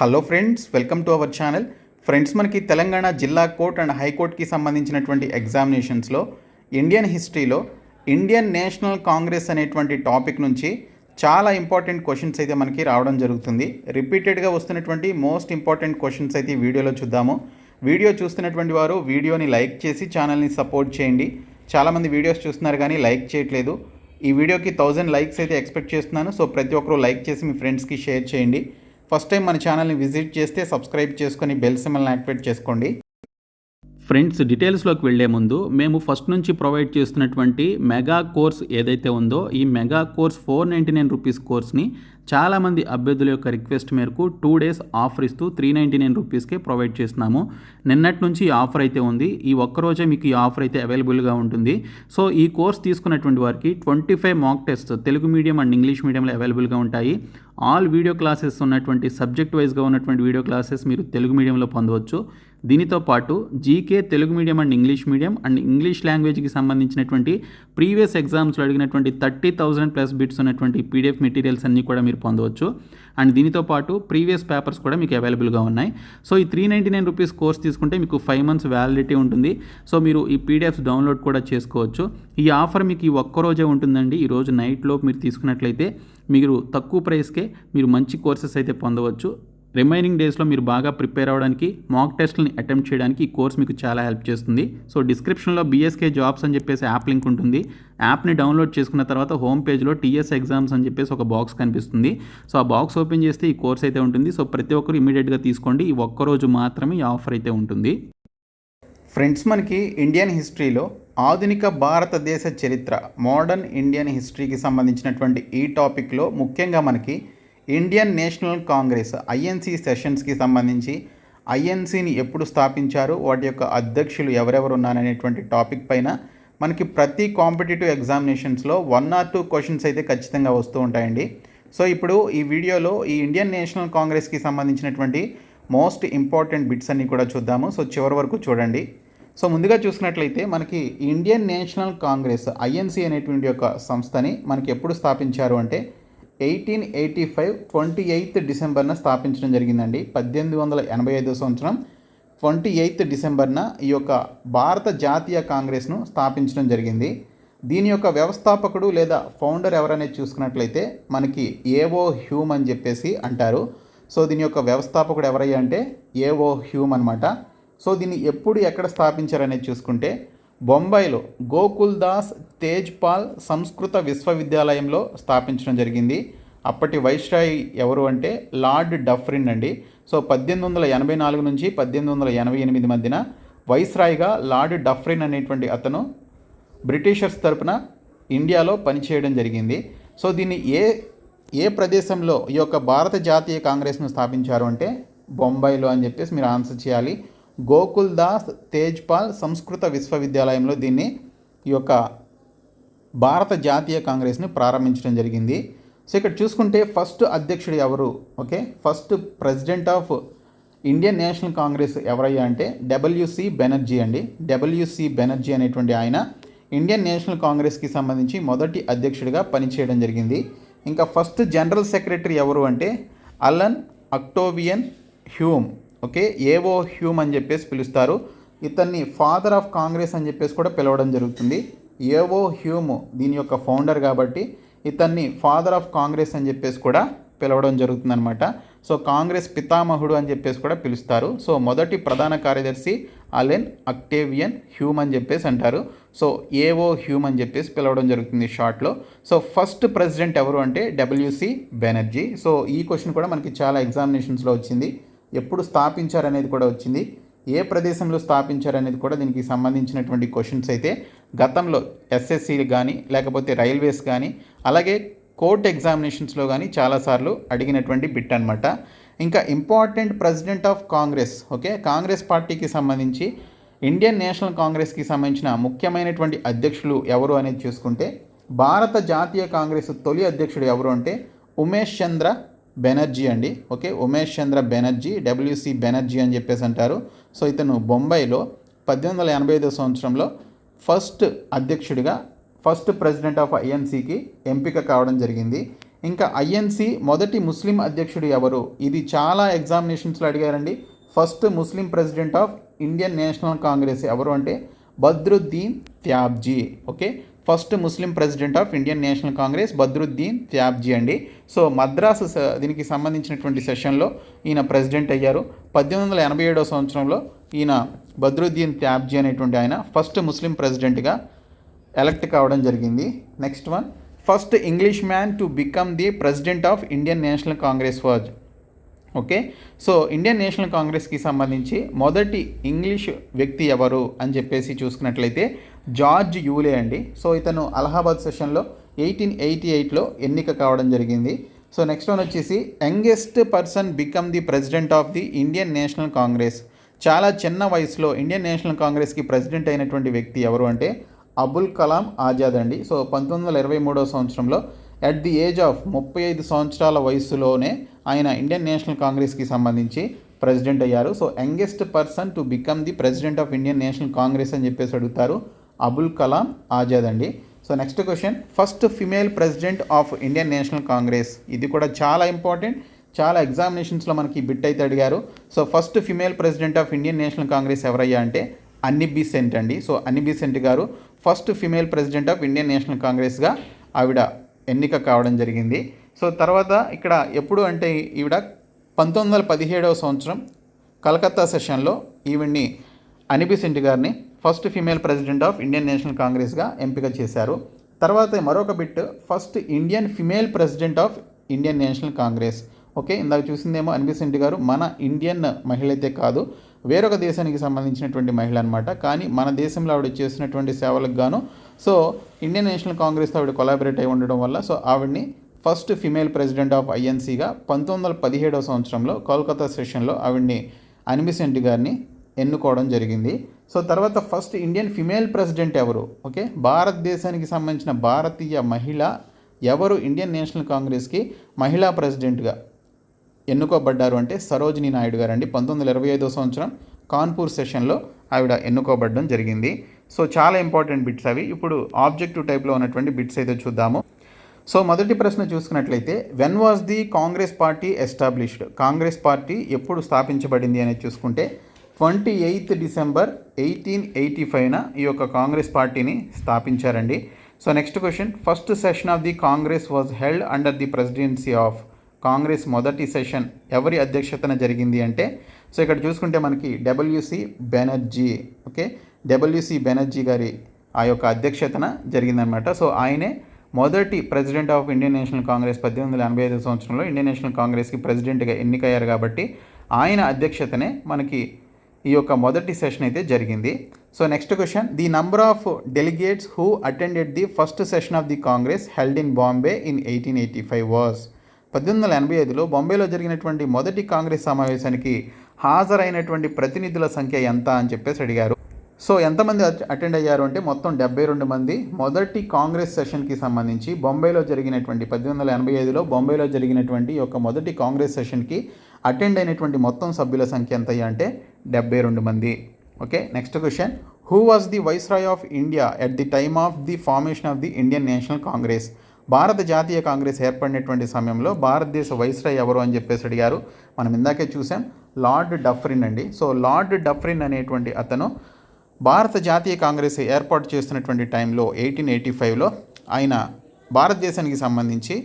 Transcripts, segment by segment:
Hello friends, welcome to our channel. Friends, మనకి తెలంగాణ జిల్లా court and హైకోర్టుకి సంబంధించినటువంటి ఎగ్జామినేషన్స్లో ఇండియన్ హిస్టరీలో ఇండియన్ నేషనల్ కాంగ్రెస్ అనేటువంటి టాపిక్ నుంచి చాలా ఇంపార్టెంట్ క్వశ్చన్స్ అయితే మనకి రావడం జరుగుతుంది. రిపీటెడ్గా వస్తున్నటువంటి మోస్ట్ ఇంపార్టెంట్ క్వశ్చన్స్ అయితే ఈ వీడియోలో చూద్దాము. వీడియో చూస్తున్నటువంటి వారు వీడియోని లైక్ చేసి ఛానల్ని సపోర్ట్ చేయండి. చాలామంది వీడియోస్ చూస్తున్నారు కానీ లైక్ చేయట్లేదు. ఈ వీడియోకి 1000 లైక్స్ అయితే ఎక్స్పెక్ట్ చేస్తున్నాను. సో ప్రతి ఒక్కరూ లైక్ చేసి మీ ఫ్రెండ్స్కి షేర్ చేయండి. ఫస్ట్ టైం మన ఛానల్ని విజిట్ చేస్తే సబ్స్క్రైబ్ చేసుకొని బెల్ సింబల్ని యాక్టివేట్ చేసుకోండి. ఫ్రెండ్స్, డీటెయిల్స్లోకి వెళ్లే ముందు మేము ఫస్ట్ నుంచి ప్రొవైడ్ చేస్తున్నటువంటి మెగా కోర్స్ ఏదైతే ఉందో ఈ మెగా కోర్స్ 499 రూపీస్ కోర్స్ని చాలామంది అభ్యర్థుల యొక్క రిక్వెస్ట్ మేరకు 2 days ఆఫర్ ఇస్తూ 399 రూపీస్కే ప్రొవైడ్ చేస్తున్నాము. నిన్నటి నుంచి ఈ ఆఫర్ అయితే ఉంది. ఈ ఒక్కరోజే మీకు ఈ ఆఫర్ అయితే అవైలబుల్గా ఉంటుంది. సో ఈ కోర్స్ తీసుకున్నటువంటి వారికి 25 mock test Telugu medium and English మీడియంలో అవైలబుల్గా ఉంటాయి. ఆల్ వీడియో క్లాసెస్ ఉన్నటువంటి సబ్జెక్ట్ వైజ్గా ఉన్నటువంటి వీడియో క్లాసెస్ మీరు తెలుగు మీడియంలో పొందవచ్చు. దీనితో పాటు GK Telugu medium and English లాంగ్వేజ్కి సంబంధించినటువంటి ప్రీవియస్ ఎగ్జామ్స్లో అడిగినటువంటి 30,000+ బిట్స్ ఉన్నటువంటి పీడిఎఫ్ మెటీరియల్స్ అన్నీ కూడా మీరు పొందవచ్చు. అండ్ దీనితో పాటు ప్రీవియస్ పేపర్స్ కూడా మీకు అవైలబుల్గా ఉన్నాయి. సో ఈ 399 రూపీస్ కోర్స్ తీసుకుంటే మీకు 5 months వ్యాలిడిటీ ఉంటుంది. సో మీరు ఈ పీడిఎఫ్స్ డౌన్లోడ్ కూడా చేసుకోవచ్చు. ఈ ఆఫర్ మీకు ఈ ఒక్కరోజే ఉంటుందండి. ఈరోజు నైట్లోపు మీరు తీసుకున్నట్లయితే మీరు తక్కువ ప్రైస్కే మీరు మంచి కోర్సెస్ అయితే పొందవచ్చు. రిమైనింగ్ డేస్లో మీరు బాగా ప్రిపేర్ అవ్వడానికి, మాక్ టెస్ట్ని అటెంప్ట్ చేయడానికి ఈ కోర్స్ మీకు చాలా హెల్ప్ చేస్తుంది. సో డిస్క్రిప్షన్లో బీఎస్కే జాబ్స్ అని చెప్పేసి యాప్ లింక్ ఉంటుంది. యాప్ని డౌన్లోడ్ చేసుకున్న తర్వాత హోమ్ పేజ్లో టీఎస్ ఎగ్జామ్స్ అని చెప్పేసి ఒక బాక్స్ కనిపిస్తుంది. సో ఆ బాక్స్ ఓపెన్ చేస్తే ఈ కోర్స్ అయితే ఉంటుంది. సో ప్రతి ఒక్కరు ఇమీడియట్గా తీసుకోండి. ఈ ఒక్కరోజు మాత్రమే ఈ ఆఫర్ అయితే ఉంటుంది. ఫ్రెండ్స్, మనకి ఇండియన్ హిస్టరీలో ఆధునిక భారతదేశ చరిత్ర, మోడర్న్ ఇండియన్ హిస్టరీకి సంబంధించినటువంటి ఈ టాపిక్లో ముఖ్యంగా మనకి ఇండియన్ నేషనల్ కాంగ్రెస్ ఐఎన్సీ సెషన్స్కి సంబంధించి ఐఎన్సీని ఎప్పుడు స్థాపించారు, వాటి యొక్క అధ్యక్షులు ఎవరెవరు ఉన్నారనేటువంటి టాపిక్ పైన మనకి ప్రతి కాంపిటేటివ్ ఎగ్జామినేషన్స్లో 1 or 2 క్వశ్చన్స్ అయితే ఖచ్చితంగా వస్తూ ఉంటాయండి. సో ఇప్పుడు ఈ వీడియోలో ఈ ఇండియన్ నేషనల్ కాంగ్రెస్కి సంబంధించినటువంటి మోస్ట్ ఇంపార్టెంట్ బిట్స్ అన్నీ కూడా చూద్దాము. సో చివరి వరకు చూడండి. సో ముందుగా చూసినట్లయితే మనకి ఇండియన్ నేషనల్ కాంగ్రెస్ ఐఎన్సీ అనేటువంటి యొక్క సంస్థని మనకి ఎప్పుడు స్థాపించారు అంటే 1885 28th డిసెంబర్న స్థాపించడం జరిగిందండి. 1885 సంవత్సరం 28th డిసెంబర్న ఈ యొక్క భారత జాతీయ కాంగ్రెస్ను స్థాపించడం జరిగింది. దీని యొక్క వ్యవస్థాపకుడు లేదా ఫౌండర్ ఎవరనేది చూసుకున్నట్లయితే మనకి ఏఓ హ్యూమ్ అని చెప్పేసి అంటారు. సో దీని యొక్క వ్యవస్థాపకుడు ఎవరయ్యా అంటే ఏఓ హ్యూమ్ అనమాట. సో దీన్ని ఎప్పుడు ఎక్కడ స్థాపించారనేది చూసుకుంటే బొంబాయిలో గోకుల్దాస్ తేజ్పాల్ సంస్కృత విశ్వవిద్యాలయంలో స్థాపించడం జరిగింది. అప్పటి వైస్రాయ్ ఎవరు అంటే లార్డ్ డఫ్రిన్ అండి. సో 1884 నుంచి 1888 మధ్యన వైస్రాయ్గా లార్డ్ డఫ్రిన్ అనేటువంటి అతను బ్రిటిషర్స్ తరపున ఇండియాలో పనిచేయడం జరిగింది. సో దీన్ని ఏ ప్రదేశంలో ఈ యొక్క భారత జాతీయ కాంగ్రెస్ను స్థాపించారు అంటే బొంబాయిలో అని చెప్పేసి మీరు ఆన్సర్ చేయాలి. గోకుల్దాస్ తేజ్పాల్ సంస్కృత విశ్వవిద్యాలయంలో దీన్ని ఈ యొక్క భారత జాతీయ కాంగ్రెస్ని ప్రారంభించడం జరిగింది. సో ఇక్కడ చూసుకుంటే ఫస్ట్ అధ్యక్షుడు ఎవరు, okay, first president of Indian national Congress ఎవరయ్యా అంటే డబ్ల్యూసి బెనర్జీ అండి. డబ్ల్యూసి బెనర్జీ అనేటువంటి ఆయన ఇండియన్ నేషనల్ కాంగ్రెస్కి సంబంధించి మొదటి అధ్యక్షుడిగా పనిచేయడం జరిగింది. ఇంకా ఫస్ట్ జనరల్ సెక్రటరీ ఎవరు అంటే Allan Octavian Hume, okay, AO Hume అని చెప్పేసి పిలుస్తారు. ఇతన్ని ఫాదర్ ఆఫ్ కాంగ్రెస్ అని చెప్పేసి కూడా పిలవడం జరుగుతుంది. ఏఓ హ్యూమ్ దీని యొక్క ఫౌండర్ కాబట్టి ఇతన్ని ఫాదర్ ఆఫ్ కాంగ్రెస్ అని చెప్పేసి కూడా పిలవడం జరుగుతుంది అనమాట. సో కాంగ్రెస్ పితామహుడు అని చెప్పేసి కూడా పిలుస్తారు. సో మొదటి ప్రధాన కార్యదర్శి అలెన్ అక్టేవియన్ హ్యూమ్ అని చెప్పేసి అంటారు. సో ఏఓ హ్యూమ్ అని చెప్పేసి పిలవడం జరుగుతుంది షార్ట్లో. సో ఫస్ట్ ప్రెసిడెంట్ ఎవరు అంటే డబ్ల్యూసి బెనర్జీ. సో ఈ క్వశ్చన్ కూడా మనకి చాలా ఎగ్జామినేషన్స్లో వచ్చింది. ఎప్పుడు స్థాపించారనేది కూడా వచ్చింది. ఏ ప్రదేశంలో స్థాపించారనేది కూడా దీనికి సంబంధించినటువంటి క్వశ్చన్స్ అయితే గతంలో ఎస్ఎస్సి కానీ లేకపోతే రైల్వేస్ కానీ అలాగే కోర్ట్ ఎగ్జామినేషన్స్లో కానీ చాలాసార్లు అడిగినటువంటి బిట్ అనమాట. ఇంకా important president of Congress, okay, Congress పార్టీకి సంబంధించి ఇండియన్ నేషనల్ కాంగ్రెస్కి సంబంధించిన ముఖ్యమైనటువంటి అధ్యక్షులు ఎవరు అనేది చూసుకుంటే భారత జాతీయ కాంగ్రెస్ తొలి అధ్యక్షుడు ఎవరు అంటే ఉమేష్ చంద్ర బెనర్జీ అండి. ఓకే, ఉమేష్ చంద్ర బెనర్జీ, డబ్ల్యూసి బెనర్జీ అని చెప్పేసి అంటారు. సో ఇతను బొంబాయిలో 1885 సంవత్సరంలో ఫస్ట్ అధ్యక్షుడిగా ఫస్ట్ ప్రెసిడెంట్ ఆఫ్ ఐఎన్సీకి ఎంపిక కావడం జరిగింది. ఇంకా ఐఎన్సి మొదటి ముస్లిం అధ్యక్షుడు ఎవరు? ఇది చాలా ఎగ్జామినేషన్స్లో అడిగారండి. First Muslim president of Indian national Congress ఎవరు అంటే Badruddin Tyabji. Okay, first Muslim president of Indian national Congress Badruddin Tyabji అండి. సో మద్రాసు దీనికి సంబంధించినటువంటి సెషన్లో ఈయన ప్రెసిడెంట్ అయ్యారు. 1887 సంవత్సరంలో ఈయన బద్రుద్దీన్ త్యాబ్జీ అనేటువంటి ఆయన ఫస్ట్ ముస్లిం ప్రెసిడెంట్గా ఎలక్ట్ కావడం జరిగింది. Next one, first English man to become the president of Indian national Congress was. Okay, so Indian National కాంగ్రెస్కి సంబంధించి మొదటి ఇంగ్లీష్ వ్యక్తి ఎవరు అని చెప్పేసి చూసుకున్నట్లయితే జార్జ్ యూలే అండి. సో ఇతను అలహాబాద్ సెషన్లో 1888లో ఎన్నిక కావడం జరిగింది. సో నెక్స్ట్ వన్ వచ్చేసి youngest person become the president of the Indian national Congress. చాలా చిన్న వయసులో ఇండియన్ నేషనల్ కాంగ్రెస్కి ప్రెసిడెంట్ అయినటువంటి వ్యక్తి ఎవరు అంటే అబుల్ కలాం ఆజాద్ అండి. సో 1923 సంవత్సరంలో అట్ ది ఏజ్ ఆఫ్ 35 సంవత్సరాల వయసులోనే ఆయన ఇండియన్ నేషనల్ కాంగ్రెస్కి సంబంధించి ప్రెసిడెంట్ అయ్యారు. So youngest person to become the president of Indian national Congress అని చెప్పేసి అడుగుతారు, అబుల్ కలాం ఆజాద్ అండి. So next question, first female president of Indian national Congress. ఇది కూడా చాలా ఇంపార్టెంట్, చాలా ఎగ్జామినేషన్స్లో మనకి బిట్ అయితే అడిగారు. So first female president of Indian national Congress ఎవరయ్యా అంటే అన్నీ బెసెంట్ అండి. సో అన్నీ బెసెంట్ గారు first female president of Indian National కాంగ్రెస్గా ఆవిడ ఎన్నిక కావడం జరిగింది. సో తర్వాత ఇక్కడ ఎప్పుడు అంటే ఈవిడ 1917 సంవత్సరం కలకత్తా సెషన్లో ఈవిడ్ని అనీ బెసెంట్ గారిని first female president of Indian National కాంగ్రెస్గా ఎంపిక చేశారు. తర్వాత మరొక bit, first Indian female president of Indian national Congress. Okay, ఇందాక చూసిందేమో అనీ బెసెంట్ గారు మన ఇండియన్ మహిళ అయితే కాదు, వేరొక దేశానికి సంబంధించినటువంటి మహిళ అనమాట. కానీ మన దేశంలో ఆవిడ చేసినటువంటి సేవలకు గాను సో ఇండియన్ నేషనల్ కాంగ్రెస్తో ఆవిడ కొలాబరేట్ అయి ఉండడం వల్ల సో ఆవిడ్ని ఫస్ట్ ఫిమేల్ ప్రెసిడెంట్ ఆఫ్ ఐఎన్సీగా 1917 సంవత్సరంలో కోల్కతా సెషన్లో ఆవిడ్ని అనీ బెసెంట్ గారిని ఎన్నుకోవడం జరిగింది. సో తర్వాత ఫస్ట్ ఇండియన్ ఫిమేల్ ప్రెసిడెంట్ ఎవరు? ఓకే, భారతదేశానికి సంబంధించిన భారతీయ మహిళ ఎవరు ఇండియన్ నేషనల్ కాంగ్రెస్కి మహిళా ప్రెసిడెంట్గా ఎన్నుకోబడ్డారు అంటే సరోజినీ నాయుడు గారు అండి. 1925 సంవత్సరం కాన్పూర్ సెషన్లో ఆవిడ ఎన్నుకోబడడం జరిగింది. సో చాలా ఇంపార్టెంట్ బిట్స్ అవి. ఇప్పుడు ఆబ్జెక్టివ్ టైప్లో ఉన్నటువంటి బిట్స్ అయితే చూద్దాము. సో మొదటి ప్రశ్న చూసుకున్నట్లయితే when was the Congress party established? Congress party ఎప్పుడు స్థాపించబడింది అనేది చూసుకుంటే 28 డిసెంబర్ 1885న ఈ యొక్క కాంగ్రెస్ పార్టీని స్థాపించారండి. So next question, first session of the Congress was held under the presidency of. Congress మొదటి సెషన్ ఎవరి అధ్యక్షతన జరిగింది అంటే సో ఇక్కడ చూసుకుంటే మనకి WC Banerjee. Okay, WC Banerjee గారి ఆ యొక్క అధ్యక్షతన జరిగిందనమాట. సో ఆయనే మొదటి president of Indian national Congress 1885 సంవత్సరంలో ఇండియన్ నేషనల్ కాంగ్రెస్కి ప్రెసిడెంట్గా ఎన్నికయ్యారు కాబట్టి ఆయన అధ్యక్షతనే మనకి ఈ యొక్క మొదటి సెషన్ అయితే జరిగింది. So next question, the number of delegates who attended the first session of the Congress held in Bombay in 1885 was. 1885లో బాంబేలో జరిగినటువంటి మొదటి కాంగ్రెస్ సమావేశానికి హాజరైనటువంటి ప్రతినిధుల సంఖ్య ఎంత అని చెప్పేసి అడిగారు. సో ఎంతమంది అటెండ్ అయ్యారు అంటే మొత్తం 72 మంది మొదటి కాంగ్రెస్ సెషన్కి సంబంధించి బొంబాయిలో జరిగినటువంటి 1885లో బొంబాయిలో జరిగినటువంటి యొక్క మొదటి కాంగ్రెస్ సెషన్కి అటెండ్ అయినటువంటి మొత్తం సభ్యుల సంఖ్య ఎంత అంటే 72 మంది. Okay, next question, who was the viceroy of India at the time of the formation of the Indian national Congress? భారత జాతీయ కాంగ్రెస్ ఏర్పడినటువంటి సమయంలో భారతదేశ వైస్రాయ్ ఎవరు అని చెప్పేసి అడిగారు. మనం ఇందాకే చూసాం, లార్డ్ డఫ్రిన్ అండి. సో లార్డ్ డఫ్రిన్ అనేటువంటి అతను భారత జాతీయ కాంగ్రెస్ ఏర్పాటు చేస్తున్నటువంటి టైంలో 1885లో ఆయన భారతదేశానికి సంబంధించి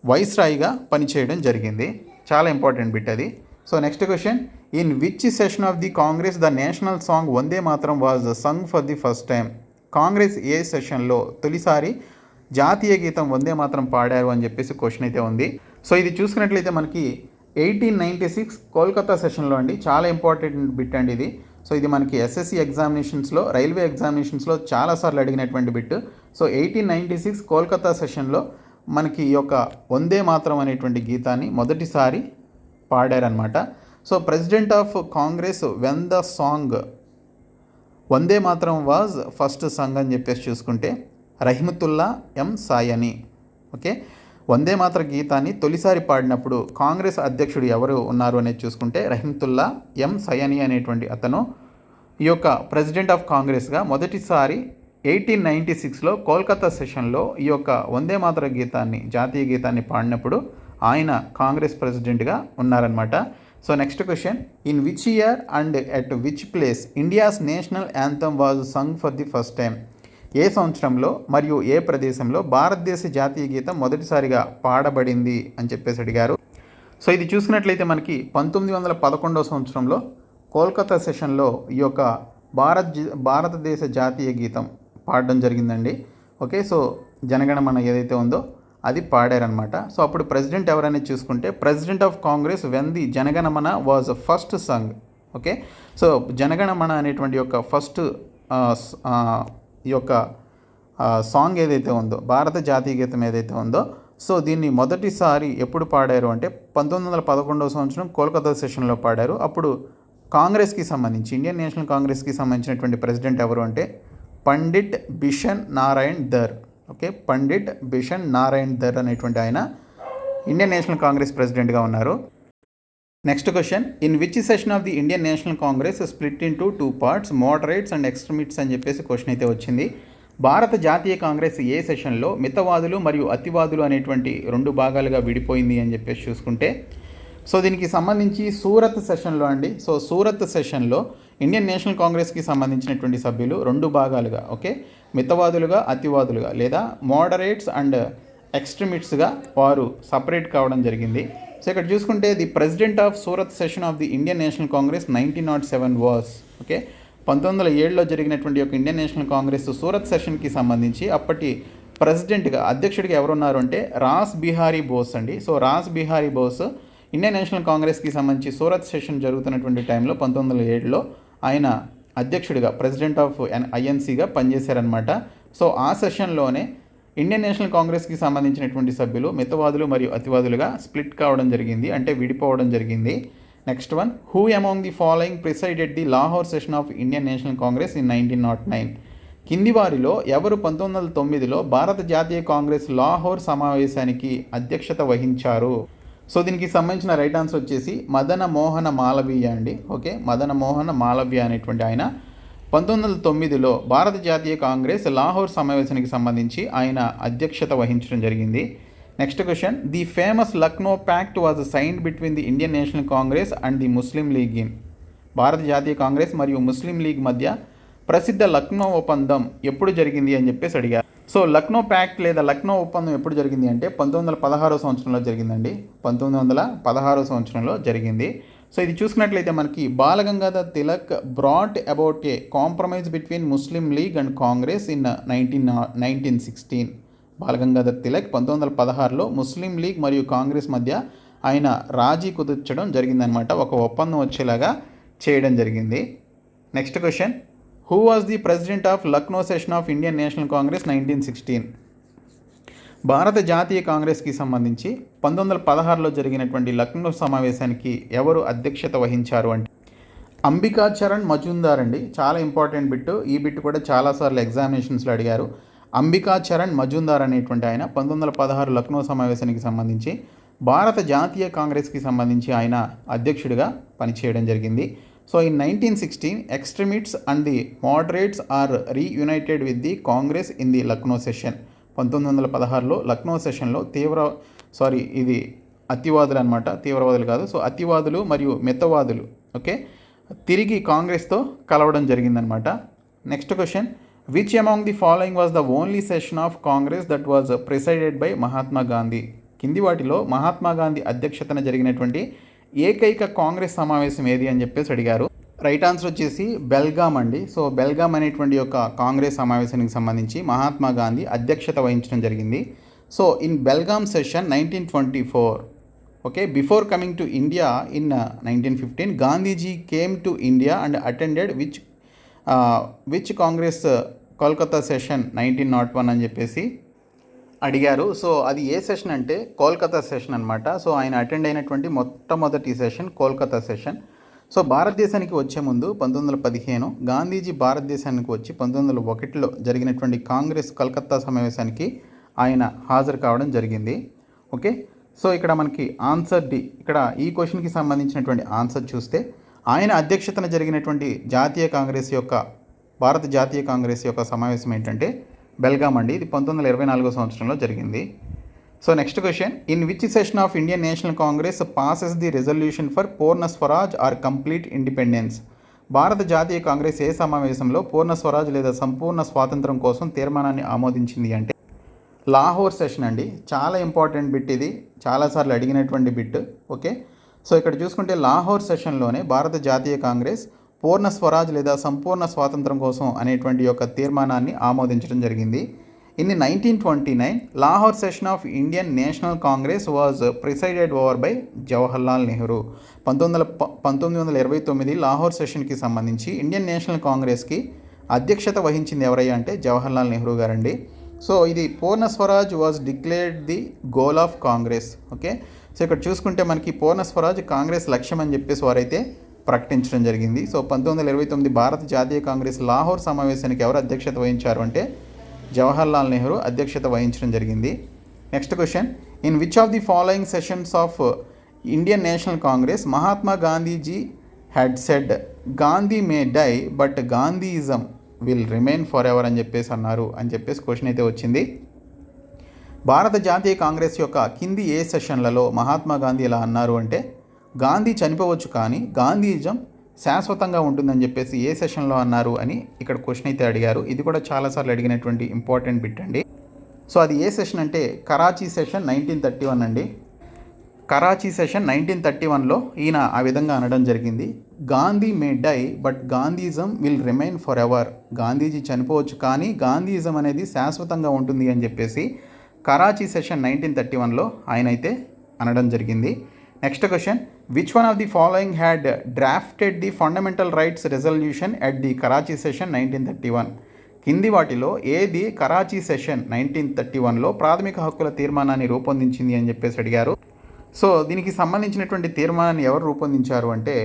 వైస్రాయ్గా పనిచేయడం జరిగింది. చాలా ఇంపార్టెంట్ బిట్ అది. So next question, in which session of the Congress the national song Vande Mataram was sung for the first time? Congress ఏ సెషన్లో తొలిసారి జాతీయ గీతం వందే మాతరం పాడారు అని చెప్పేసి క్వశ్చన్ అయితే ఉంది. సో ఇది చూసుకున్నట్లయితే మనకి 1896 కోల్కతా సెషన్లో అండి. చాలా ఇంపార్టెంట్ బిట్ అండి ఇది. సో ఇది మనకి ఎస్ఎస్సి ఎగ్జామినేషన్స్లో, రైల్వే ఎగ్జామినేషన్స్లో చాలాసార్లు అడిగినటువంటి బిట్. సో 1896 కోల్కతా సెషన్లో మనకి ఈ యొక్క వందే మాతరం అనేటువంటి గీతాన్ని మొదటిసారి పాడారనమాట. So president of Congress when the song Vande Mataram was first song అని చెప్పేసి చూసుకుంటే రహిమతుల్లా ఎం సాయని. ఓకే, వందే మాతర గీతాన్ని తొలిసారి పాడినప్పుడు కాంగ్రెస్ అధ్యక్షుడు ఎవరు ఉన్నారు అనేది చూసుకుంటే రహిమతుల్లా ఎం సయని అనేటువంటి అతను ఈ యొక్క ప్రెసిడెంట్ ఆఫ్ కాంగ్రెస్గా మొదటిసారి 1896లో కోల్కతా సెషన్లో ఈ యొక్క వందే మాతర గీతాన్ని, జాతీయ గీతాన్ని పాడినప్పుడు ఆయన కాంగ్రెస్ ప్రెసిడెంట్గా ఉన్నారనమాట. So next question, in which year and at which place India's national anthem was sung for the first time? ఏ సంవత్సరంలో మరియు ఏ ప్రదేశంలో భారతదేశ జాతీయ గీతం మొదటిసారిగా పాడబడింది అని చెప్పేసి అడిగారు. సో ఇది చూసుకున్నట్లయితే మనకి 1911 సంవత్సరంలో కోల్కతా సెషన్లో ఈ యొక్క భారతదేశ జాతీయ గీతం పాడడం జరిగిందండి. ఓకే, సో జనగణమన ఏదైతే ఉందో అది పాడారనమాట. సో అప్పుడు ప్రెసిడెంట్ ఎవరనేది చూసుకుంటే president of Congress when the Jana Gana Mana was first sung. Okay, so Jana Gana Mana అనేటువంటి యొక్క ఫస్ట్ ఈ యొక్క సాంగ్ ఏదైతే ఉందో, భారత జాతీయ గీతం ఏదైతే ఉందో, సో దీన్ని మొదటిసారి ఎప్పుడు పాడారు అంటే 1911 సంవత్సరం కోల్కతా సెషన్లో పాడారు. అప్పుడు కాంగ్రెస్కి సంబంధించి, ఇండియన్ నేషనల్ కాంగ్రెస్కి సంబంధించినటువంటి ప్రెసిడెంట్ ఎవరు అంటే పండిట్ బిషన్ నారాయణ్ దర్. ఓకే, పండిట్ బిషన్ నారాయణ్ దర్ అనేటువంటి ఆయన ఇండియన్ నేషనల్ కాంగ్రెస్ ప్రెసిడెంట్గా ఉన్నారు. Next question, in which session of the Indian national Congress split in two parts, moderates and extremists అని చెప్పేసి క్వశ్చన్ అయితే వచ్చింది. భారత జాతీయ కాంగ్రెస్ ఏ సెషన్లో మితవాదులు మరియు అతివాదులు అనేటువంటి రెండు భాగాలుగా విడిపోయింది అని చెప్పేసి చూసుకుంటే, సో దీనికి సంబంధించి సూరత్ సెషన్లో అండి. సో సూరత్ సెషన్లో ఇండియన్ నేషనల్ కాంగ్రెస్కి సంబంధించినటువంటి సభ్యులు రెండు భాగాలుగా, ఓకే, మితవాదులుగా అతివాదులుగా లేదా మోడరేట్స్ అండ్ ఎక్స్ట్రీమిస్ట్స్గా వారు సపరేట్ కావడం జరిగింది. సో ఇక్కడ చూసుకుంటే the president of Surat session of the Indian national Congress 1907 was, okay, 1907లో జరిగినటువంటి యొక్క ఇండియన్ నేషనల్ కాంగ్రెస్ సూరత్ సెషన్కి సంబంధించి అప్పటి ప్రెసిడెంట్గా, అధ్యక్షుడిగా ఎవరున్నారు అంటే రాస్ బిహారీ బోస్ అండి. సో రాస్ బిహారీ బోస్ ఇండియన్ నేషనల్ కాంగ్రెస్కి సంబంధించి సూరత్ సెషన్ జరుగుతున్నటువంటి టైంలో 1907లో ఆయన అధ్యక్షుడిగా, ప్రెసిడెంట్ ఆఫ్ ఐఎన్సీగా పనిచేశారనమాట. సో ఆ సెషన్లోనే ఇండియన్ నేషనల్ కాంగ్రెస్కి సంబంధించినటువంటి సభ్యులు మితవాదులు మరియు అతివాదులుగా స్ప్లిట్ కావడం జరిగింది, అంటే విడిపోవడం జరిగింది. Next one, who among the following presided the Lahore session of Indian national Congress in 1909? కింది వారిలో ఎవరు 1909లో భారత జాతీయ కాంగ్రెస్ లాహోర్ సమావేశానికి అధ్యక్షత వహించారు? సో దీనికి సంబంధించిన రైట్ ఆన్సర్ వచ్చేసి మదన మోహన మాలవీయ అండి. ఓకే, మదన మోహన మాలవీయ అనేటువంటి ఆయన 1909లో భారత జాతీయ కాంగ్రెస్ లాహోర్ సమావేశానికి సంబంధించి ఆయన అధ్యక్షత వహించడం జరిగింది. Next question, the famous Lucknow pact was signed between the Indian national Congress and the Muslim league in? భారత జాతీయ కాంగ్రెస్ మరియు ముస్లిం లీగ్ మధ్య ప్రసిద్ధ లక్నో ఒప్పందం ఎప్పుడు జరిగింది అని చెప్పేసి అడిగారు. సో లక్నో ప్యాక్ట్ లేదా లక్నో ఒప్పందం ఎప్పుడు జరిగింది అంటే 1916 సంవత్సరంలో జరిగిందండి. 1916 సంవత్సరంలో జరిగింది. సో ఇది చూసుకున్నట్లయితే మనకి Balgangadhar Tilak brought about a compromise between Muslim League and Congress in 1916. Balgangadhar Tilak 1916లో ముస్లిం లీగ్ మరియు కాంగ్రెస్ మధ్య ఆయన రాజీ కుదుర్చడం జరిగిందనమాట, ఒక ఒప్పందం వచ్చేలాగా చేయడం జరిగింది. Next question, who was the president of Lucknow session of Indian national Congress 1916? భారత జాతీయ కాంగ్రెస్కి సంబంధించి 1916లో జరిగినటువంటి లక్నో సమావేశానికి ఎవరు అధ్యక్షత వహించారు అంటే అంబికా చరణ్ మజుందార్ అండి. చాలా ఇంపార్టెంట్ బిట్, ఈ బిట్ కూడా చాలాసార్లు ఎగ్జామినేషన్స్లో అడిగారు. అంబికా చరణ్ మజుందార్ అనేటువంటి ఆయన 1916 లక్నో సమావేశానికి సంబంధించి భారత జాతీయ కాంగ్రెస్కి సంబంధించి ఆయన అధ్యక్షుడిగా పనిచేయడం జరిగింది. So in 1916 extremists and the moderates are reunited with the Congress in the Lucknow session. 1916లో లక్నో సెషన్లో ఇది అతివాదులు అనమాట, తీవ్రవాదులు కాదు. సో అతివాదులు మరియు మితవాదులు, ఓకే, తిరిగి కాంగ్రెస్తో కలవడం జరిగిందనమాట. Next question, which among the following was the only session of Congress that was presided by Mahatma Gandhi? కింది వాటిలో మహాత్మా గాంధీ అధ్యక్షతన జరిగినటువంటి ఏకైక కాంగ్రెస్ సమావేశం ఏది అని చెప్పేసి అడిగారు. రైట్ ఆన్సర్ వచ్చేసి బెల్గామ్ అండి. సో బెల్గామ్ అనేటువంటి యొక్క కాంగ్రెస్ సమావేశానికి సంబంధించి మహాత్మా గాంధీ అధ్యక్షత వహించడం జరిగింది. So in Belgaum session 1924, okay, before coming to India in 1915 Gandhiji came to India and attended which Congress Kolkata session 1901 అని చెప్పేసి అడిగారు. సో అది ఏ సెషన్ అంటే కోల్కతా సెషన్ అనమాట. సో ఆయన అటెండ్ అయినటువంటి మొట్టమొదటి సెషన్ కోల్కతా సెషన్. సో భారతదేశానికి వచ్చే ముందు 1915 గాంధీజీ భారతదేశానికి వచ్చి 1901లో జరిగినటువంటి కాంగ్రెస్ కలకత్తా సమావేశానికి ఆయన హాజరు కావడం జరిగింది. ఓకే, సో ఇక్కడ మనకి ఆన్సర్ డి, ఇక్కడ ఈ క్వశ్చన్కి సంబంధించినటువంటి ఆన్సర్ చూస్తే ఆయన అధ్యక్షతన జరిగినటువంటి జాతీయ కాంగ్రెస్ యొక్క భారత జాతీయ కాంగ్రెస్ యొక్క సమావేశం ఏంటంటే బెల్గామ్ అండి. ఇది 1924 సంవత్సరంలో జరిగింది. So next question, in which session of Indian national Congress passes the resolution for Purna Swaraj or complete independence? భారత జాతీయ కాంగ్రెస్ ఏ సమావేశంలో పూర్ణ స్వరాజ్ లేదా సంపూర్ణ స్వాతంత్రం కోసం తీర్మానాన్ని ఆమోదించింది అంటే లాహోర్ సెషన్ అండి. చాలా ఇంపార్టెంట్ బిట్ ఇది, చాలాసార్లు అడిగినటువంటి బిట్. ఓకే, సో ఇక్కడ చూసుకుంటే లాహోర్ సెషన్లోనే భారత జాతీయ కాంగ్రెస్ పూర్ణ స్వరాజ్ లేదా సంపూర్ణ స్వాతంత్రం కోసం అనేటువంటి యొక్క తీర్మానాన్ని ఆమోదించడం జరిగింది. In 1929 Lahore session of Indian national Congress was presided over by Jawaharlal Nehru. 1929 Lahore సెషన్కి సంబంధించి ఇండియన్ నేషనల్ కాంగ్రెస్కి అధ్యక్షత వహించింది ఎవరయ్యా అంటే జవహర్లాల్ నెహ్రూ గారండి. సో ఇది Purna Swaraj was declared the goal of Congress. Okay, so ఇక్కడ చూసుకుంటే మనకి పూర్ణ స్వరాజ్ కాంగ్రెస్ లక్ష్యం అని చెప్పేసి వారైతే ప్రకటించడం జరిగింది. సో 1929 భారత జాతీయ కాంగ్రెస్ లాహోర్ సమావేశానికి ఎవరు అధ్యక్షత వహించారు అంటే జవహర్లాల్ నెహ్రూ అధ్యక్షత వహించడం జరిగింది. Next question, in which of the following sessions of Indian national Congress Mahatma Gandhiji had said Gandhi may die but Gandhism will remain for ever అని చెప్పేసి అన్నారు అని చెప్పేసి క్వశ్చన్ అయితే వచ్చింది. భారత జాతీయ కాంగ్రెస్ యొక్క కింది ఏ సెషన్లలో మహాత్మా గాంధీ ఇలా అన్నారు అంటే గాంధీ చనిపోవచ్చు కానీ గాంధీయిజం శాశ్వతంగా ఉంటుందని చెప్పేసి ఏ సెషన్లో అన్నారు అని ఇక్కడ క్వశ్చన్ అయితే అడిగారు. ఇది కూడా చాలాసార్లు అడిగినటువంటి ఇంపార్టెంట్ బిట్ అండి. సో అది ఏ సెషన్ అంటే కరాచీ సెషన్ 1931 అండి. కరాచీ సెషన్ 1931లో ఈయన ఆ విధంగా అనడం జరిగింది. Gandhi may die but Gandhism will remain for ever. Gandhiji చనిపోవచ్చు కానీ గాంధీయిజం అనేది శాశ్వతంగా ఉంటుంది అని చెప్పేసి కరాచీ సెషన్ 1931లో ఆయన అయితే అనడం జరిగింది. Next question, which one of the following had drafted the fundamental rights resolution at the Karachi session 1931? కింది వాటిలో ఏది కరాచీ సెషన్ 1931లో ప్రాథమిక హక్కుల తీర్మానాన్ని రూపొందించింది అని చెప్పేసి అడిగారు. సో దీనికి సంబంధించినటువంటి తీర్మానాన్ని ఎవరు రూపొందించారు అంటే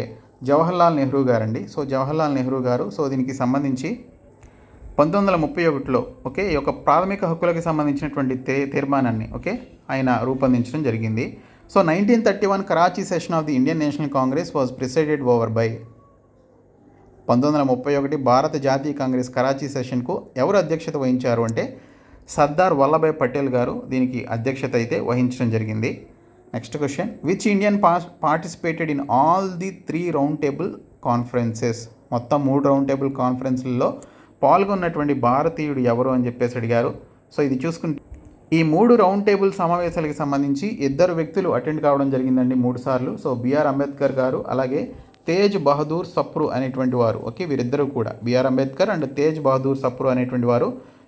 జవహర్లాల్ నెహ్రూ గారండి. సో జవహర్లాల్ నెహ్రూ గారు సో దీనికి సంబంధించి 1931లో ఓకే ఈ యొక్క ప్రాథమిక హక్కులకు సంబంధించినటువంటి తీర్మానాన్ని ఓకే ఆయన రూపొందించడం జరిగింది. So 1931 Karachi session of the Indian national Congress was presided over by 1931 భారత జాతీయ కాంగ్రెస్ కరాచీ సెషన్కు ఎవరు అధ్యక్షత వహించారు అంటే సర్దార్ వల్లభాయ్ పటేల్ గారు దీనికి అధ్యక్షత అయితే వహించడం జరిగింది. Next question, which Indian participated in all the 3 round table conferences? మొత్తం 3 రౌండ్ టేబుల్ కాన్ఫరెన్స్లలో పాల్గొన్నటువంటి భారతీయుడు ఎవరు అని చెప్పేసి అడిగారు. సో ఇది చూసుకుంటే ఈ 3 రౌండ్ టేబుల్ సమావేశాలకు సంబంధించి 2 వ్యక్తులు అటెండ్ కావడం జరిగిందండి 3 సార్లు. సో బిఆర్ అంబేద్కర్ గారు అలాగే తేజ్ బహదూర్ సప్రు అనేటువంటి వారు ఓకే వీరిద్దరూ కూడా బిఆర్ అంబేద్కర్ అండ్ తేజ్ బహదూర్ సప్రు అనేటువంటి వారు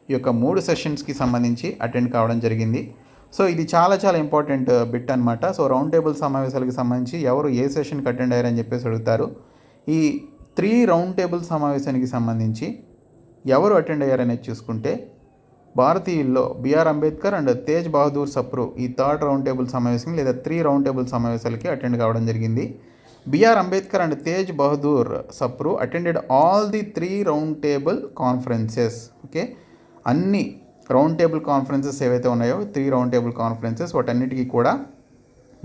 ఈ యొక్క 3 సెషన్స్కి సంబంధించి అటెండ్ కావడం జరిగింది. సో ఇది చాలా చాలా ఇంపార్టెంట్ బిట్ అనమాట. సో రౌండ్ టేబుల్ సమావేశాలకు సంబంధించి ఎవరు ఏ సెషన్కి అటెండ్ అయ్యారని చెప్పేసి అడుగుతారు. ఈ 3 రౌండ్ టేబుల్ సమావేశానికి సంబంధించి ఎవరు అటెండ్ అయ్యారనేది చూసుకుంటే భారతీయుల్లో బిఆర్ అంబేద్కర్ అండ్ తేజ్ బహదూర్ సప్రు ఈ 3rd రౌండ్ టేబుల్ సమావేశం లేదా 3 రౌండ్ టేబుల్ సమావేశాలకి అటెండ్ కావడం జరిగింది. BR Ambedkar and Tej Bahadur Sapru attended all the 3 round table conferences. Okay అన్ని రౌండ్ టేబుల్ కాన్ఫరెన్సెస్ ఏవైతే ఉన్నాయో 3 రౌండ్ టేబుల్ కాన్ఫరెన్సెస్ వాటన్నిటికీ కూడా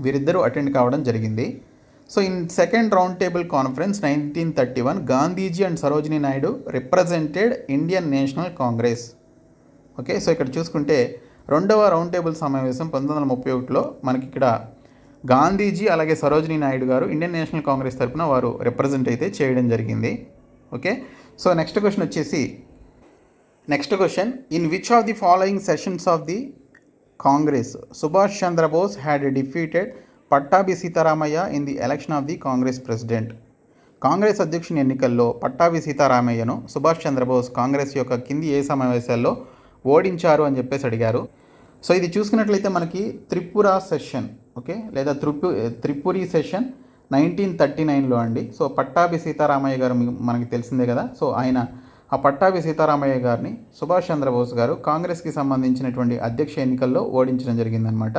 వీరిద్దరూ అటెండ్ కావడం జరిగింది. So in second round table conference 1931 Gandhiji and Sarojini Naidu represented Indian national Congress. Okay so ఇక్కడ చూసుకుంటే 2వ రౌండ్ టేబుల్ సమావేశం 1931లో మనకి ఇక్కడ గాంధీజీ అలాగే సరోజినీ నాయుడు గారు ఇండియన్ నేషనల్ కాంగ్రెస్ తరఫున వారు రిప్రజెంట్ అయితే చేయడం జరిగింది. ఓకే సో నెక్స్ట్ క్వశ్చన్ వచ్చేసి in which of the following sessions of the Congress Subhash Chandra Bose had defeated Pattabhi Sitaramayya in the election of the Congress president? Congress అధ్యక్షుని ఎన్నికల్లో పట్టాభి సీతారామయ్యను సుభాష్ చంద్రబోస్ కాంగ్రెస్ యొక్క కింది ఏ సమావేశాల్లో ఓడించారు అని చెప్పేసి అడిగారు. సో ఇది చూసుకున్నట్లయితే మనకి త్రిపుర సెషన్ ఓకే లేదా త్రిపురి సెషన్ 1939లో అండి. సో పట్టాభి సీతారామయ్య గారు మనకి తెలిసిందే కదా. సో ఆయన ఆ పట్టాభి సీతారామయ్య గారిని సుభాష్ చంద్రబోస్ గారు కాంగ్రెస్కి సంబంధించినటువంటి అధ్యక్ష ఎన్నికల్లో ఓడించడం జరిగిందనమాట.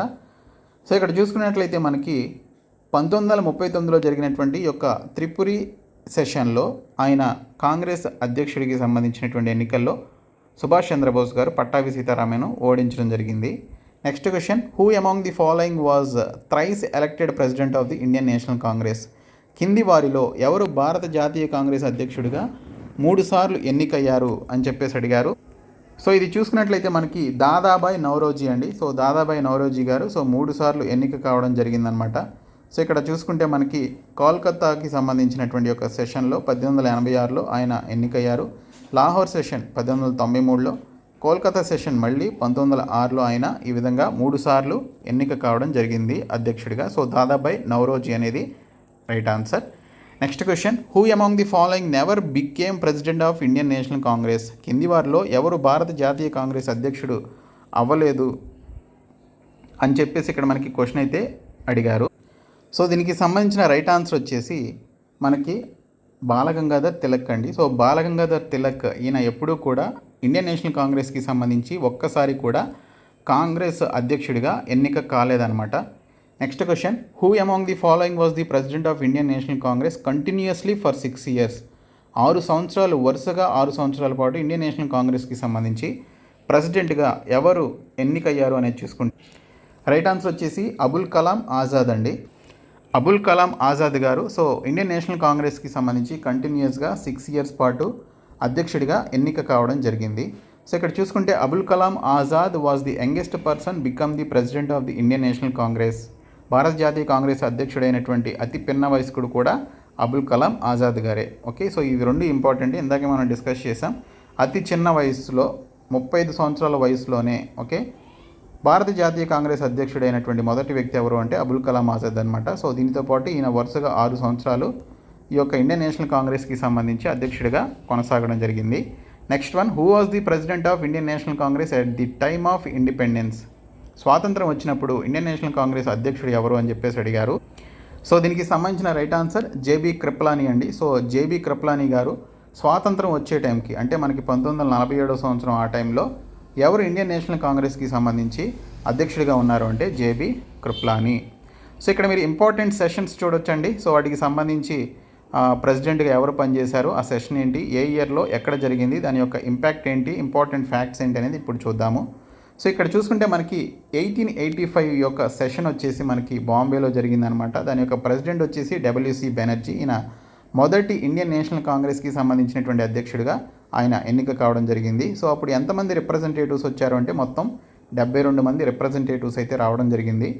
సో ఇక్కడ చూసుకున్నట్లయితే మనకి 1939లో జరిగినటువంటి యొక్క త్రిపురి సెషన్లో ఆయన కాంగ్రెస్ అధ్యక్షుడికి సంబంధించినటువంటి ఎన్నికల్లో సుభాష్ చంద్రబోస్ గారు పట్టాభి సీతారామయ్యను ఓడించడం జరిగింది. Next question, who among the following was thrice elected president of the Indian national Congress? కింది వారిలో ఎవరు భారత జాతీయ కాంగ్రెస్ అధ్యక్షుడిగా 3 సార్లు ఎన్నికయ్యారు అని చెప్పేసి అడిగారు. సో ఇది చూసుకున్నట్లయితే మనకి దాదాబాయ్ నౌరోజీ అండి. సో దాదాబాయ్ నౌరోజీ గారు 3 సార్లు ఎన్నిక కావడం జరిగిందనమాట. సో ఇక్కడ చూసుకుంటే మనకి కోల్కతాకి సంబంధించినటువంటి ఒక సెషన్లో 1886లో ఆయన ఎన్నికయ్యారు. లాహోర్ సెషన్ 1893లో, కోల్కతా సెషన్ మళ్ళీ 1906లో ఆయన ఈ విధంగా 3 సార్లు ఎన్నిక కావడం జరిగింది అధ్యక్షుడిగా. సో దాదాబాయ్ నౌరోజీ అనేది right answer. Next question, who among the following never became president of Indian national Congress? కింది వారిలో ఎవరు భారత జాతీయ కాంగ్రెస్ అధ్యక్షుడు అవ్వలేదు అని చెప్పేసి ఇక్కడ మనకి క్వశ్చన్ అయితే అడిగారు. సో దీనికి సంబంధించిన రైట్ ఆన్సర్ వచ్చేసి మనకి బాలగంగాధర్ తిలక్ అండి. సో బాలగంగాధర్ తిలక్ ఈయన ఎప్పుడూ కూడా ఇండియన్ నేషనల్ కాంగ్రెస్కి సంబంధించి ఒక్కసారి కూడా కాంగ్రెస్ అధ్యక్షుడిగా ఎన్నిక కాలేదన్నమాట. Next question, who among the following was the president of Indian national Congress continuously for 6 years? 6 సంవత్సరాలు వరుసగా 6 సంవత్సరాల పాటు ఇండియన్ నేషనల్ కాంగ్రెస్కి సంబంధించి ప్రెసిడెంట్గా ఎవరు ఎన్నికయ్యారు అనేది చూసుకుంటే రైట్ ఆన్సర్ వచ్చేసి అబుల్ కలాం ఆజాద్ అండి. అబుల్ కలాం ఆజాద్ గారు సో ఇండియన్ నేషనల్ కాంగ్రెస్కి సంబంధించి కంటిన్యూస్గా 6 years పాటు అధ్యక్షుడిగా ఎన్నిక కావడం జరిగింది. సో ఇక్కడ చూసుకుంటే Abul Kalam Azad was the youngest person become the president of the Indian national Congress. భారత జాతీయ కాంగ్రెస్ అధ్యక్షుడైనటువంటి అతి పిన్న వయస్కుడు కూడా అబుల్ కలాం ఆజాద్ గారే. ఓకే, సో ఇవి రెండు ఇంపార్టెంట్. ఇందాకే మనం డిస్కస్ చేసాం. అతి చిన్న వయసులో 35 సంవత్సరాల వయసులోనే ఓకే భారత జాతీయ కాంగ్రెస్ అధ్యక్షుడైనటువంటి మొదటి వ్యక్తి ఎవరు అంటే అబుల్ కలాం ఆజాద్ అనమాట. సో దీనితో పాటు ఈయన వరుసగా 6 సంవత్సరాలు ఈ యొక్క ఇండియన్ నేషనల్ కాంగ్రెస్కి సంబంధించి అధ్యక్షుడిగా కొనసాగడం జరిగింది. Next one, who was the president of Indian national Congress at the time of independence? స్వాతంత్రం వచ్చినప్పుడు ఇండియన్ నేషనల్ కాంగ్రెస్ అధ్యక్షుడు ఎవరు అని చెప్పేసి అడిగారు. సో దీనికి సంబంధించిన రైట్ ఆన్సర్ జేబీ కృపలానీ అండి. సో జేబీ కృపలానీ గారు స్వాతంత్రం వచ్చే టైంకి అంటే మనకి 1947 సంవత్సరం ఆ టైంలో ఎవరు ఇండియన్ నేషనల్ కాంగ్రెస్కి సంబంధించి అధ్యక్షుడిగా ఉన్నారు అంటే జేబీ కృపలానీ. సో ఇక్కడ మీరు ఇంపార్టెంట్ సెషన్స్ చూడొచ్చండి. సో వాటికి సంబంధించి ప్రెసిడెంట్గా ఎవరు పనిచేశారు, ఆ సెషన్ ఏంటి, ఏ ఇయర్లో ఎక్కడ జరిగింది, దాని యొక్క ఇంపాక్ట్ ఏంటి, ఇంపార్టెంట్ ఫ్యాక్ట్స్ ఏంటి అనేది ఇప్పుడు చూద్దాము. సో ఇక్కడ చూసుకుంటే మనకి 1885 యొక్క సెషన్ వచ్చేసి మనకి బాంబేలో జరిగిందనమాట. దాని యొక్క ప్రెసిడెంట్ వచ్చేసి డబ్ల్యూసి బెనర్జీ. ఈయన మొదటి ఇండియన్ నేషనల్ కాంగ్రెస్కి సంబంధించినటువంటి అధ్యక్షుడిగా ఆయన ఎన్నిక కావడం జరిగింది. సో అప్పుడు ఎంతమంది రిప్రజెంటేటివ్స్ వచ్చారు అంటే మొత్తం 72 మంది రిప్రజెంటేటివ్స్ అయితే రావడం జరిగింది.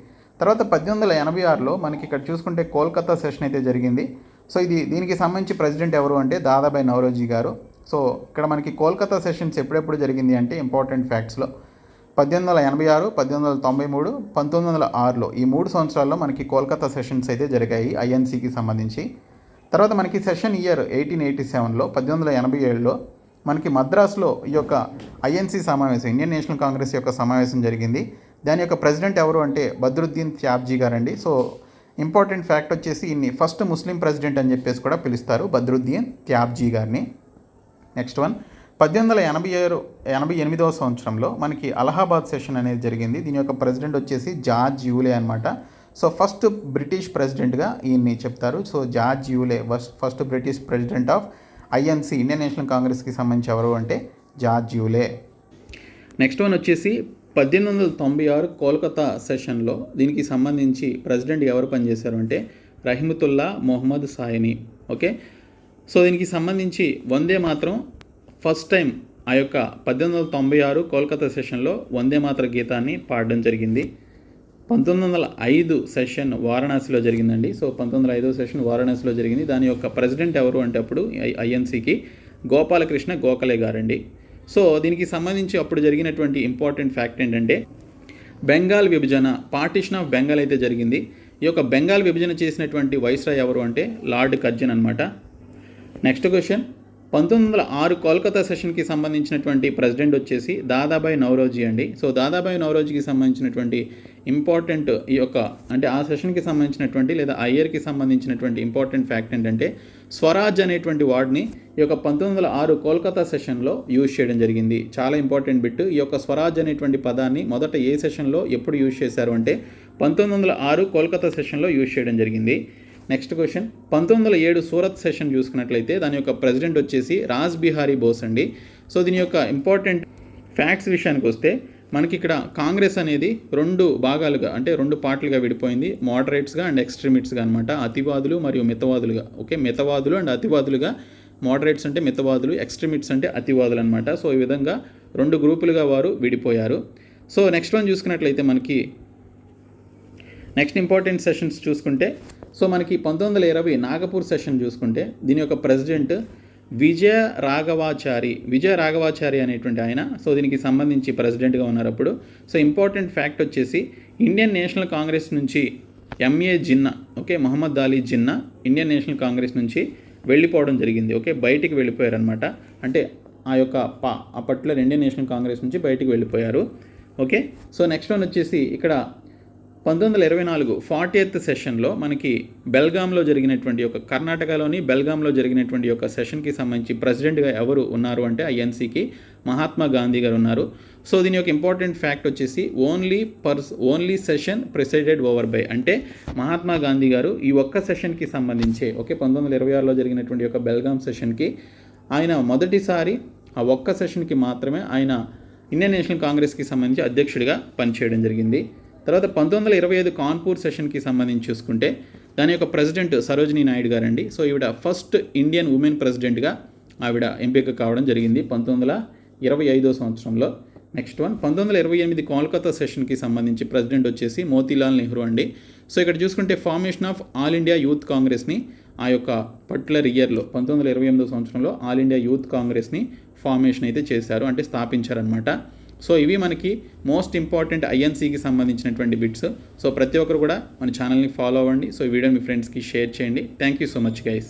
తర్వాత 1886లో మనకి ఇక్కడ చూసుకుంటే కోల్కతా సెషన్ అయితే జరిగింది. సో దీనికి సంబంధించి ప్రెసిడెంట్ ఎవరు అంటే దాదాబాయ్ నౌరోజీ గారు. సో ఇక్కడ మనకి కోల్కతా సెషన్స్ ఎప్పుడెప్పుడు జరిగింది అంటే ఇంపార్టెంట్ ఫ్యాక్ట్స్లో 1886, 1893, 1906లో ఈ 3 సంవత్సరాల్లో మనకి కోల్కతా సెషన్స్ అయితే జరిగాయి ఐఎన్సీకి సంబంధించి. తర్వాత మనకి సెషన్ ఇయర్ 1887లో 1887లో మనకి మద్రాసులో ఈ యొక్క ఐఎన్సీ సమావేశం ఇండియన్ నేషనల్ కాంగ్రెస్ యొక్క సమావేశం జరిగింది. దాని యొక్క ప్రెసిడెంట్ ఎవరు అంటే బద్రుద్దీన్ త్యాబ్జీ గారండి. సో ఇంపార్టెంట్ ఫ్యాక్ట్ వచ్చేసి ఇన్ని ఫస్ట్ ముస్లిం ప్రెసిడెంట్ అని చెప్పేసి కూడా పిలుస్తారు బద్రుద్దీన్ త్యాబ్జీ గారిని. నెక్స్ట్ వన్, 1888 సంవత్సరంలో మనకి అలహాబాద్ సెషన్ అనేది జరిగింది. దీని యొక్క ప్రెసిడెంట్ వచ్చేసి జార్జ్ యూలే అనమాట. సో ఫస్ట్ బ్రిటిష్ ప్రెసిడెంట్గా ఈయన్ని చెప్తారు. So George యూలే first British president of INC Indian National కాంగ్రెస్కి సంబంధించి ఎవరు అంటే జార్జ్ యూలే. నెక్స్ట్ వన్ వచ్చేసి 1896 కోల్కతా సెషన్లో దీనికి సంబంధించి ప్రెసిడెంట్ ఎవరు పనిచేశారు అంటే రహిమతుల్లా మొహమ్మద్ సాయిని. ఓకే, సో దీనికి సంబంధించి వందే మాత్రం ఫస్ట్ టైం ఆ యొక్క 1896 కోల్కతా సెషన్లో వందే మాతర గీతాన్ని పాడడం జరిగింది. 1905 సెషన్ వారణాసిలో జరిగిందండి. సో 1905 సెషన్ వారణాసిలో జరిగింది. దాని యొక్క ప్రెసిడెంట్ ఎవరు అంటే అప్పుడు ఐఎన్సీకి గోపాలకృష్ణ గోఖలే గారండి. సో దీనికి సంబంధించి అప్పుడు జరిగినటువంటి ఇంపార్టెంట్ ఫ్యాక్ట్ ఏంటంటే బెంగాల్ విభజన, పార్టిషన్ ఆఫ్ బెంగాల్ అయితే జరిగింది. ఈ యొక్క బెంగాల్ విభజన చేసినటువంటి వైస్రాయ్ ఎవరు అంటే లార్డ్ కర్జన్ అనమాట. నెక్స్ట్ క్వశ్చన్, 1906 కోల్కతా సెషన్కి సంబంధించినటువంటి ప్రెసిడెంట్ వచ్చేసి దాదాబాయ్ నౌరోజీ అండి. సో దాదాబాయ్ నౌరోజీకి సంబంధించినటువంటి ఇంపార్టెంట్ ఈ యొక్క అంటే ఆ సెషన్కి సంబంధించినటువంటి లేదా ఆ ఇయర్కి సంబంధించినటువంటి ఇంపార్టెంట్ ఫ్యాక్ట్ ఏంటంటే స్వరాజ్ అనేటువంటి వర్డ్ని ఈ యొక్క 1906 కోల్కతా సెషన్లో యూజ్ చేయడం జరిగింది. చాలా ఇంపార్టెంట్ బిట్. ఈ యొక్క స్వరాజ్ అనేటువంటి పదాన్ని మొదట ఏ సెషన్లో ఎప్పుడు యూజ్ చేశారు అంటే 1906 కోల్కతా సెషన్లో యూజ్ చేయడం జరిగింది. నెక్స్ట్ క్వశ్చన్, 1907 సూరత్ సెషన్ చూసుకున్నట్లయితే దాని యొక్క ప్రెసిడెంట్ వచ్చేసి రాజ్ బిహారీ బోస్ అండి. సో దీని యొక్క ఇంపార్టెంట్ ఫ్యాక్ట్స్ విషయానికి వస్తే మనకి ఇక్కడ కాంగ్రెస్ అనేది 2 భాగాలుగా అంటే 2 పార్ట్లుగా విడిపోయింది. మోడరేట్స్గా అండ్ ఎక్స్ట్రీమిస్ట్గా అనమాట. అతివాదులు మరియు మితవాదులుగా. ఓకే, మితవాదులు అండ్ అతివాదులుగా మోడరేట్స్ అంటే మితవాదులు, ఎక్స్ట్రీమిస్ట్స్ అంటే అతివాదులు అనమాట. సో ఈ విధంగా 2 గ్రూపులుగా వారు విడిపోయారు. సో నెక్స్ట్ వన్ చూసుకున్నట్లయితే మనకి నెక్స్ట్ ఇంపార్టెంట్ సెషన్స్ చూసుకుంటే, సో మనకి 1920 నాగపూర్ సెషన్ చూసుకుంటే దీని యొక్క ప్రెసిడెంట్ విజయ రాఘవాచారి అనేటువంటి ఆయన. సో దీనికి సంబంధించి ప్రెసిడెంట్గా ఉన్నారు అప్పుడు. సో ఇంపార్టెంట్ ఫ్యాక్ట్ వచ్చేసి ఇండియన్ నేషనల్ కాంగ్రెస్ నుంచి ఎంఏ జిన్నా, ఓకే, మహమ్మద్ అలీ జిన్నా ఇండియన్ నేషనల్ కాంగ్రెస్ నుంచి వెళ్ళిపోవడం జరిగింది. ఓకే, బయటికి వెళ్ళిపోయారు అనమాట. అంటే ఆ యొక్క అప్పట్లో ఇండియన్ నేషనల్ కాంగ్రెస్ నుంచి బయటికి వెళ్ళిపోయారు. ఓకే, సో నెక్స్ట్ వన్ వచ్చేసి ఇక్కడ 1924 40th సెషన్లో మనకి బెల్గాంలో జరిగినటువంటి ఒక కర్ణాటకలోని బెల్గాంలో జరిగినటువంటి ఒక సెషన్కి సంబంధించి ప్రెసిడెంట్గా ఎవరు ఉన్నారు అంటే ఐఎన్సీకి మహాత్మా గాంధీ గారు ఉన్నారు. సో దీని యొక్క ఇంపార్టెంట్ ఫ్యాక్ట్ వచ్చేసి only session presided over by, అంటే మహాత్మా గాంధీ గారు ఈ ఒక్క సెషన్కి సంబంధించే, ఓకే, 1926లో జరిగినటువంటి ఒక బెల్గాం సెషన్కి ఆయన మొదటిసారి ఆ ఒక్క సెషన్కి మాత్రమే ఆయన ఇండియన్ నేషనల్ కాంగ్రెస్కి సంబంధించి అధ్యక్షుడిగా పనిచేయడం జరిగింది. తర్వాత 1925 కాన్పూర్ సెషన్కి సంబంధించి చూసుకుంటే దాని యొక్క ప్రెసిడెంట్ సరోజినీ నాయుడు గారండి. సో ఈవిడ ఫస్ట్ ఇండియన్ ఉమెన్ ప్రెసిడెంట్గా ఆవిడ ఎంపిక కావడం జరిగింది 1925 సంవత్సరంలో. నెక్స్ట్ వన్ 1928 కోల్కతా సెషన్కి సంబంధించి ప్రెసిడెంట్ వచ్చేసి మోతీలాల్ నెహ్రూ అండి. సో ఇక్కడ చూసుకుంటే formation of all India youth కాంగ్రెస్ని ఆ యొక్క పర్టికులర్ ఇయర్లో 1928 సంవత్సరంలో ఆల్ ఇండియా యూత్ కాంగ్రెస్ని ఫార్మేషన్ అయితే చేశారు, అంటే స్థాపించారనమాట. సో ఇవి మనకి మోస్ట్ ఇంపార్టెంట్ ఐఎన్సీకి సంబంధించినటువంటి బిట్స్. సో ప్రతి ఒక్కరు కూడా మన ఛానల్ని ఫాలో అవ్వండి. సో ఈ వీడియో మీ ఫ్రెండ్స్కి షేర్ చేయండి. Thank you so much guys.